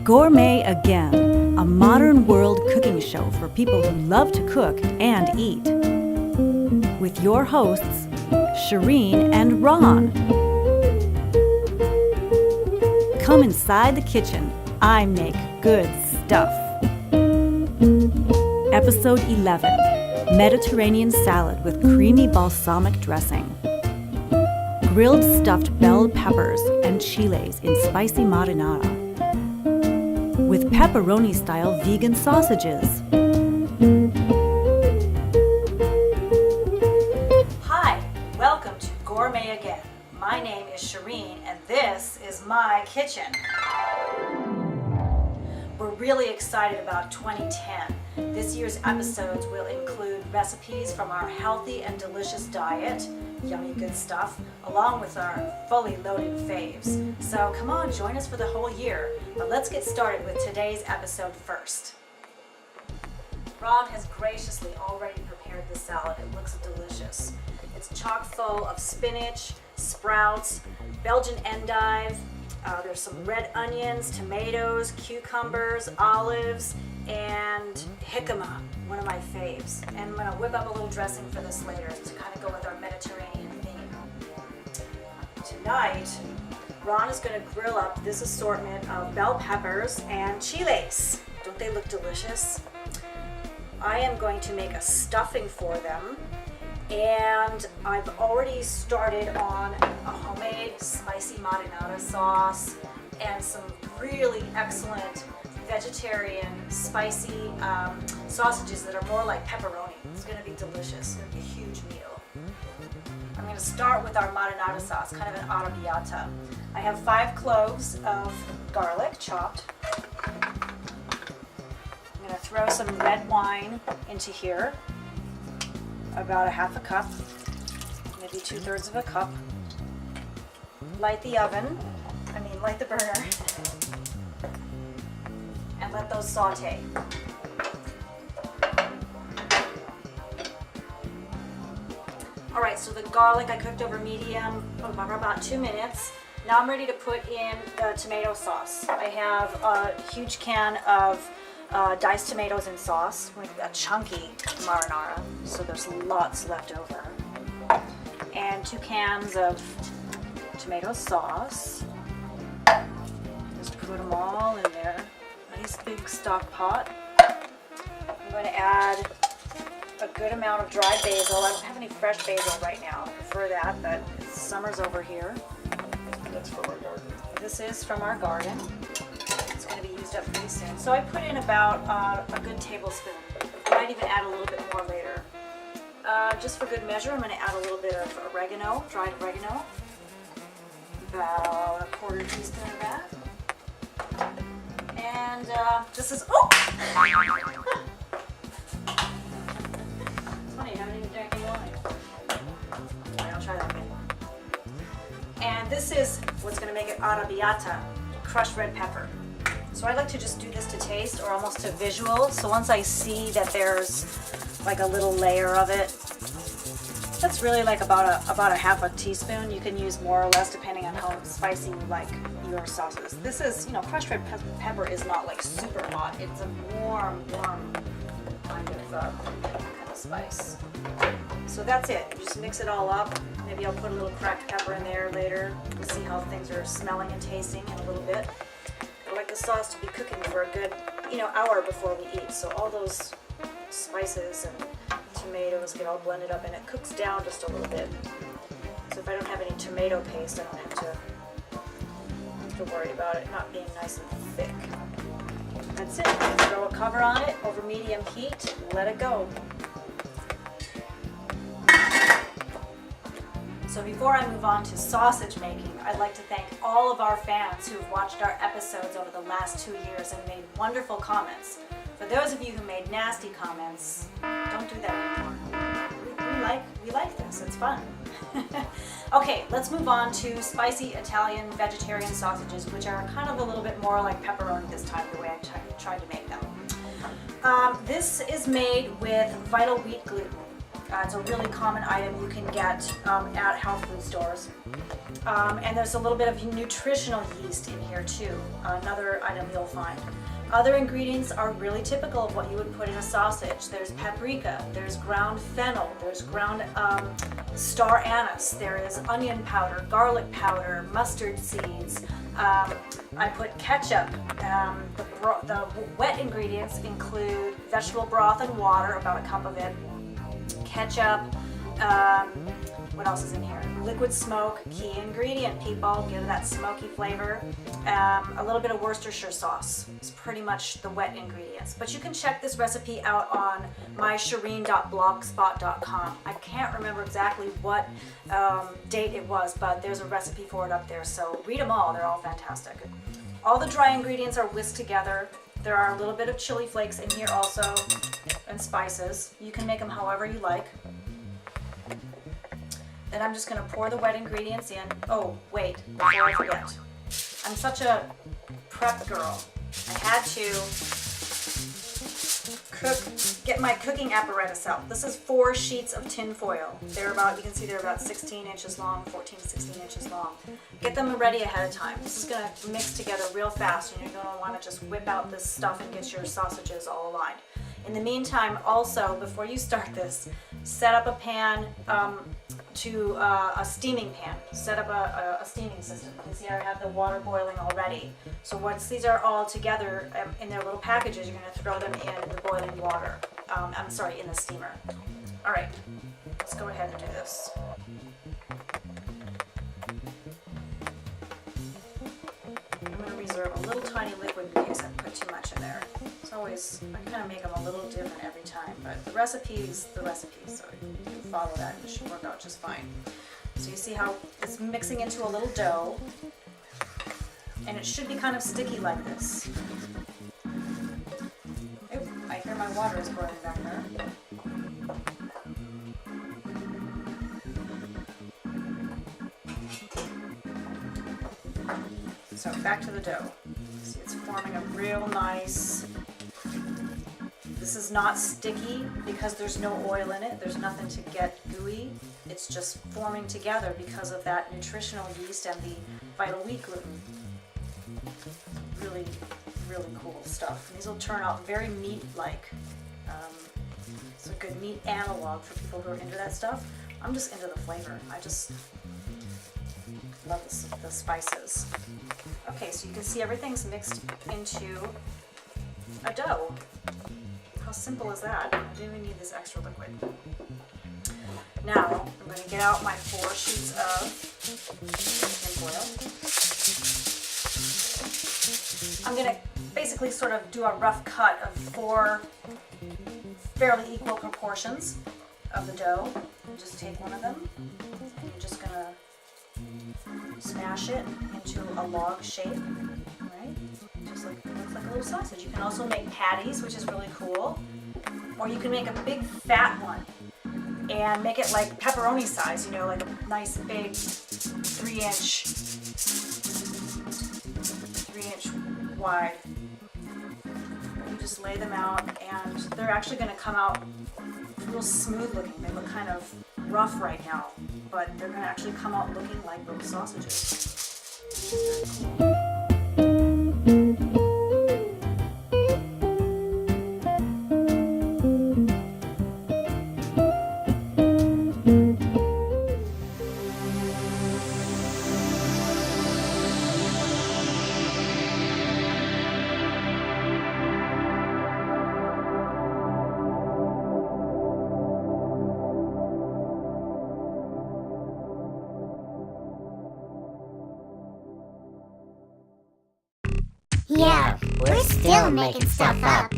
Gourmet Again, a modern world cooking show for people who love to cook and eat. With your hosts, Shireen and Ron. Come inside the kitchen. I make good stuff. Episode 11, Mediterranean salad with creamy balsamic dressing. Grilled stuffed bell peppers and chiles in spicy marinara. With pepperoni-style vegan sausages. Hi, welcome to Gourmet Again. My name is Shireen and this is my kitchen. We're really excited about 2010. This year's episodes will include recipes from our healthy and delicious diet, yummy good stuff, along with our fully loaded faves. So come on, join us for the whole year. But let's get started with today's episode first. Ron has graciously already prepared the salad. It looks delicious. It's chock full of spinach, sprouts, Belgian endive, there's some red onions, tomatoes, cucumbers, olives, and jicama, one of my faves. And I'm gonna whip up a little dressing for this later to kind of go with our Mediterranean theme. Tonight, Ron is gonna grill up this assortment of bell peppers and chiles. Don't they look delicious? I am going to make a stuffing for them. And I've already started on a homemade spicy marinara sauce and some really excellent vegetarian spicy sausages that are more like pepperoni. It's going to be delicious. It's going to be a huge meal. I'm going to start with our marinara sauce, kind of an arrabbiata. I have 5 cloves of garlic chopped. I'm going to throw some red wine into here. About a half a cup, maybe 2/3 of a cup. Light the burner, and let those saute. All right, so the garlic I cooked over medium for about 2 minutes. Now I'm ready to put in the tomato sauce. I have a huge can of diced tomatoes in sauce with a chunky marinara, so there's lots left over. And 2 cans of tomato sauce. Just put them all in there. Nice big stock pot. I'm going to add a good amount of dried basil. I don't have any fresh basil right now. I prefer that, but summer's over here. That's from our garden. This is from our garden. Going to be used up pretty soon. So I put in about a good tablespoon. I might even add a little bit more later. Just for good measure, I'm going to add a little bit of oregano, dried oregano. About a 1/4 teaspoon of that. And this is, oh! It's funny, I haven't even drank any wine. Alright, I'll try that again. And this is what's going to make it arrabbiata, crushed red pepper. So I like to just do this to taste or almost to visual. So once I see that there's like a little layer of it, that's really like about a half a teaspoon. You can use more or less depending on how spicy you like your sauces. This is, crushed red pepper is not like super hot. It's a warm kind of spice. So that's it. You just mix it all up. Maybe I'll put a little cracked pepper in there later. We'll see how things are smelling and tasting in a little bit. I like the sauce to be cooking for a good, hour before we eat. So all those spices and tomatoes get all blended up and it cooks down just a little bit. So if I don't have any tomato paste, I don't have to worry about it not being nice and thick. That's it. Throw a cover on it over medium heat, let it go. So before I move on to sausage making, I'd like to thank all of our fans who have watched our episodes over the last 2 years and made wonderful comments. For those of you who made nasty comments, don't do that anymore. We like this, it's fun. Okay, let's move on to spicy Italian vegetarian sausages, which are kind of a little bit more like pepperoni this time, the way I tried to make them. This is made with vital wheat gluten. It's a really common item you can get at health food stores. And there's a little bit of nutritional yeast in here too, another item you'll find. Other ingredients are really typical of what you would put in a sausage. There's paprika, there's ground fennel, there's ground star anise, there is onion powder, garlic powder, mustard seeds. I put ketchup. The wet ingredients include vegetable broth and water, about a cup of it, ketchup, what else is in here? Liquid smoke, key ingredient, people, give that smoky flavor. A little bit of Worcestershire sauce is pretty much the wet ingredients. But you can check this recipe out on myshireen.blogspot.com. I can't remember exactly what date it was, but there's a recipe for it up there, so read them all, they're all fantastic. All the dry ingredients are whisked together. There are a little bit of chili flakes in here also, and spices. You can make them however you like. Then I'm just gonna pour the wet ingredients in. Oh, wait, before I forget. I'm such a prep girl. I had to get my cooking apparatus out. This is 4 sheets of tin foil. They're about, you can see they're about 16 inches long, 14 to 16 inches long. Get them ready ahead of time. This is gonna mix together real fast, and you're gonna wanna just whip out this stuff and get your sausages all aligned. In the meantime, also, before you start this, set up a pan to a steaming pan. Set up a steaming system. You can see I have the water boiling already. So once these are all together in their little packages, you're going to throw them in the boiling water. I'm sorry, in the steamer. All right, let's go ahead and do this. I'm going to reserve a little tiny liquid in case I put too much in there. It's always, I kind of make them a little different every time, but the recipe's the recipe, so you can follow that and it should work out just fine. So you see how it's mixing into a little dough, and it should be kind of sticky like this. Oop, I hear my water is boiling back there. So back to the dough. See, it's forming a real nice, this is not sticky because there's no oil in it. There's nothing to get gooey. It's just forming together because of that nutritional yeast and the vital wheat gluten. Really, really cool stuff. And these will turn out very meat-like. It's a good meat analog for people who are into that stuff. I'm just into the flavor. I just love the spices. Okay, so you can see everything's mixed into a dough. How simple is that? I didn't even need this extra liquid. Now, I'm going to get out my 4 sheets of tin foil. I'm going to basically sort of do a rough cut of 4 fairly equal proportions of the dough. And just take one of them, and you're just going to smash it into a log shape, right? Just like, it looks like a little sausage. You can also make patties, which is really cool. Or you can make a big fat one and make it like pepperoni size, you know, like a nice big 3-inch wide. You just lay them out, and they're actually going to come out real smooth looking. They look kind of rough right now, but they're going to actually come out looking like little sausages. Yeah, we're still making stuff up.